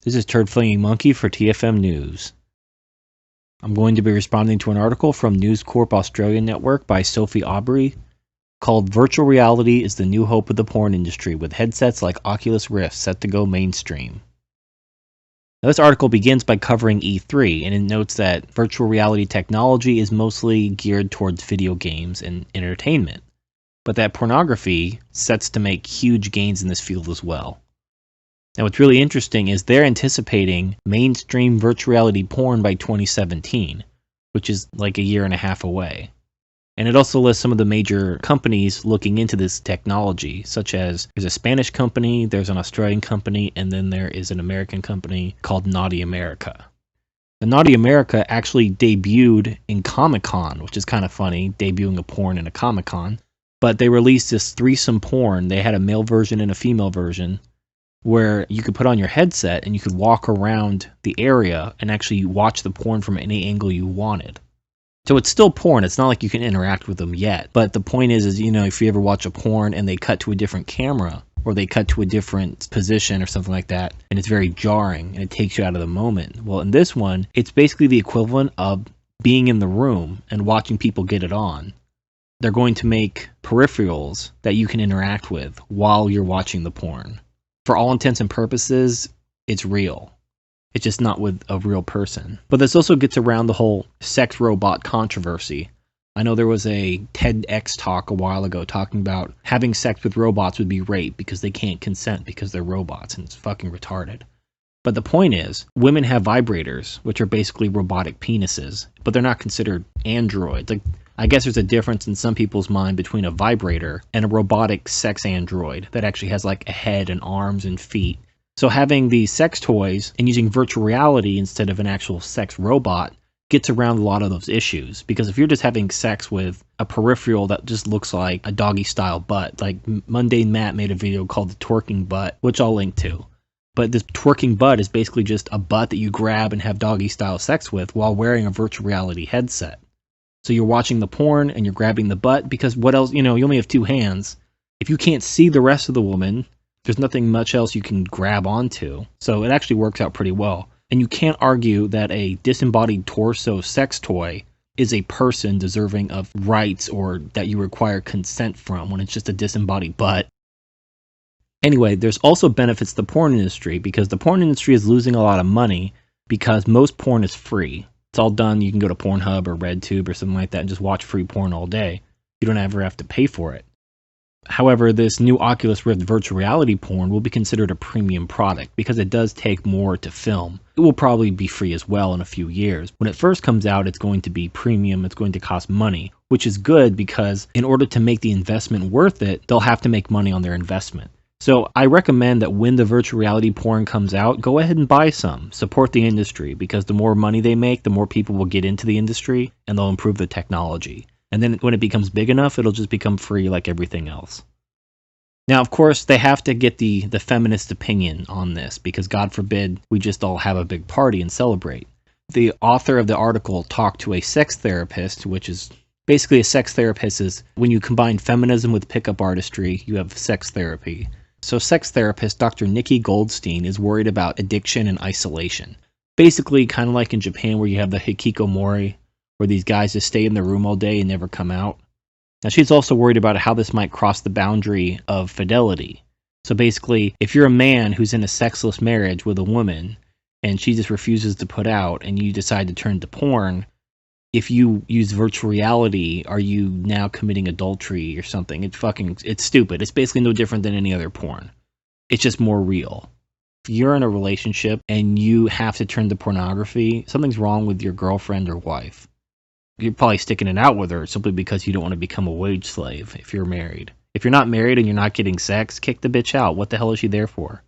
This is Turd Flinging Monkey for TFM News. I'm going to be responding to an article from News Corp Australian Network by Sophie Aubrey called Virtual Reality is the New Hope of the Porn Industry, with headsets like Oculus Rift set to go mainstream. Now, this article begins by covering E3, and it notes that virtual reality technology is mostly geared towards video games and entertainment, but that pornography sets to make huge gains in this field as well. Now, what's really interesting is they're anticipating mainstream virtual reality porn by 2017, which is like a year and a half away. And it also lists some of the major companies looking into this technology, such as there's a Spanish company, there's an Australian company, and then there is an American company called Naughty America. The Naughty America actually debuted in Comic-Con, which is kind of funny, debuting a porn in a Comic-Con. But they released this threesome porn. They had a male version and a female version, where you could put on your headset and you could walk around the area and actually watch the porn from any angle you wanted. So it's still porn. It's not like you can interact with them yet. But the point is, if you ever watch a porn and they cut to a different camera or they cut to a different position or something like that, and it's very jarring and it takes you out of the moment. Well, in this one, it's basically the equivalent of being in the room and watching people get it on. They're going to make peripherals that you can interact with while you're watching the porn. For all intents and purposes, it's real. It's just not with a real person. But this also gets around the whole sex robot controversy. I know there was a TEDx talk a while ago talking about having sex with robots would be rape because they can't consent because they're robots, and it's fucking retarded. But the point is, women have vibrators, which are basically robotic penises, but they're not considered androids. I guess there's a difference in some people's mind between a vibrator and a robotic sex android that actually has like a head and arms and feet. So having these sex toys and using virtual reality instead of an actual sex robot gets around a lot of those issues. Because if you're just having sex with a peripheral that just looks like a doggy style butt, like Mundane Matt made a video called the twerking butt, which I'll link to. But this twerking butt is basically just a butt that you grab and have doggy style sex with while wearing a virtual reality headset. So you're watching the porn and you're grabbing the butt because what else, you only have two hands. If you can't see the rest of the woman, there's nothing much else you can grab onto. So it actually works out pretty well. And you can't argue that a disembodied torso sex toy is a person deserving of rights or that you require consent from when it's just a disembodied butt. Anyway, there's also benefits to the porn industry because the porn industry is losing a lot of money because most porn is free. It's all done. You can go to Pornhub or RedTube or something like that and just watch free porn all day. You don't ever have to pay for it. However, this new Oculus Rift virtual reality porn will be considered a premium product because it does take more to film. It will probably be free as well in a few years. When it first comes out, it's going to be premium. It's going to cost money, which is good because in order to make the investment worth it, they'll have to make money on their investment. So I recommend that when the virtual reality porn comes out, go ahead and buy some. Support the industry because the more money they make, the more people will get into the industry and they'll improve the technology. And then when it becomes big enough, it'll just become free like everything else. Now, of course, they have to get the feminist opinion on this because God forbid we just all have a big party and celebrate. The author of the article talked to a sex therapist, which is basically a sex therapist is when you combine feminism with pickup artistry, you have sex therapy. So sex therapist Dr. Nikki Goldstein is worried about addiction and isolation. Basically, kind of like in Japan where you have the hikikomori, where these guys just stay in their room all day and never come out. Now, she's also worried about how this might cross the boundary of fidelity. So basically, if you're a man who's in a sexless marriage with a woman, and she just refuses to put out, and you decide to turn to porn, if you use virtual reality, are you now committing adultery or something? It's stupid. It's basically no different than any other porn. It's just more real. If you're in a relationship and you have to turn to pornography, something's wrong with your girlfriend or wife. You're probably sticking it out with her simply because you don't want to become a wage slave if you're married. If you're not married and you're not getting sex, kick the bitch out. What the hell is she there for?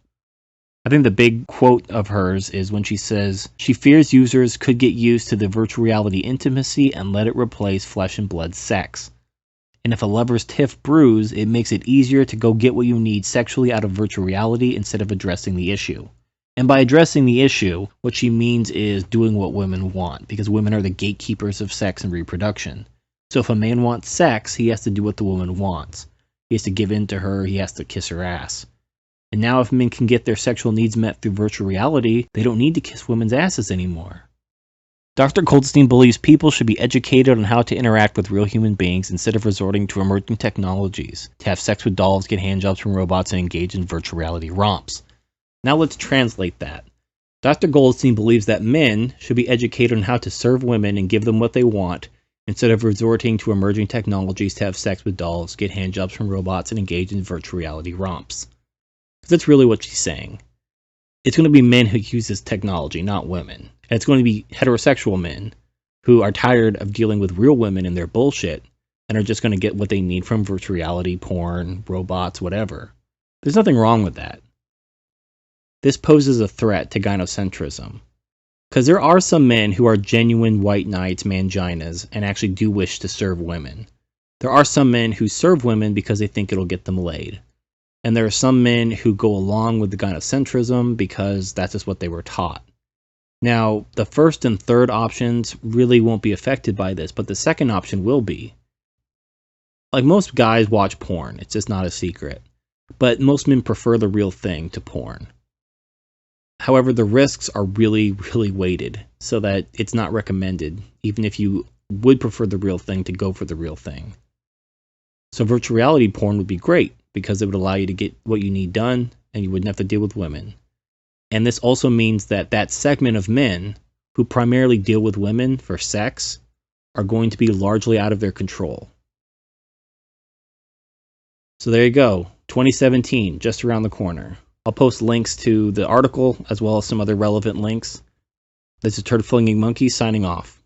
I think the big quote of hers is when she says, she fears users could get used to the virtual reality intimacy and let it replace flesh and blood sex. And if a lover's tiff brews, it makes it easier to go get what you need sexually out of virtual reality instead of addressing the issue. And by addressing the issue, what she means is doing what women want, because women are the gatekeepers of sex and reproduction. So if a man wants sex, he has to do what the woman wants. He has to give in to her, he has to kiss her ass. And now if men can get their sexual needs met through virtual reality, they don't need to kiss women's asses anymore. Dr. Goldstein believes people should be educated on how to interact with real human beings instead of resorting to emerging technologies to have sex with dolls, get handjobs from robots, and engage in virtual reality romps. Now let's translate that. Dr. Goldstein believes that men should be educated on how to serve women and give them what they want instead of resorting to emerging technologies to have sex with dolls, get handjobs from robots, and engage in virtual reality romps. Because that's really what she's saying. It's going to be men who use this technology, not women. And it's going to be heterosexual men who are tired of dealing with real women and their bullshit and are just going to get what they need from virtual reality, porn, robots, whatever. There's nothing wrong with that. This poses a threat to gynocentrism. Because there are some men who are genuine white knights, manginas, and actually do wish to serve women. There are some men who serve women because they think it'll get them laid. And there are some men who go along with the gynocentrism because that's just what they were taught. Now, the first and third options really won't be affected by this, but the second option will be. Like, most guys watch porn, it's just not a secret. But most men prefer the real thing to porn. However, the risks are really, really weighted, so that it's not recommended, even if you would prefer the real thing, to go for the real thing. So virtual reality porn would be great, because it would allow you to get what you need done, and you wouldn't have to deal with women. And this also means that that segment of men who primarily deal with women for sex are going to be largely out of their control. So there you go, 2017, just around the corner. I'll post links to the article as well as some other relevant links. This is Turd Flinging Monkey signing off.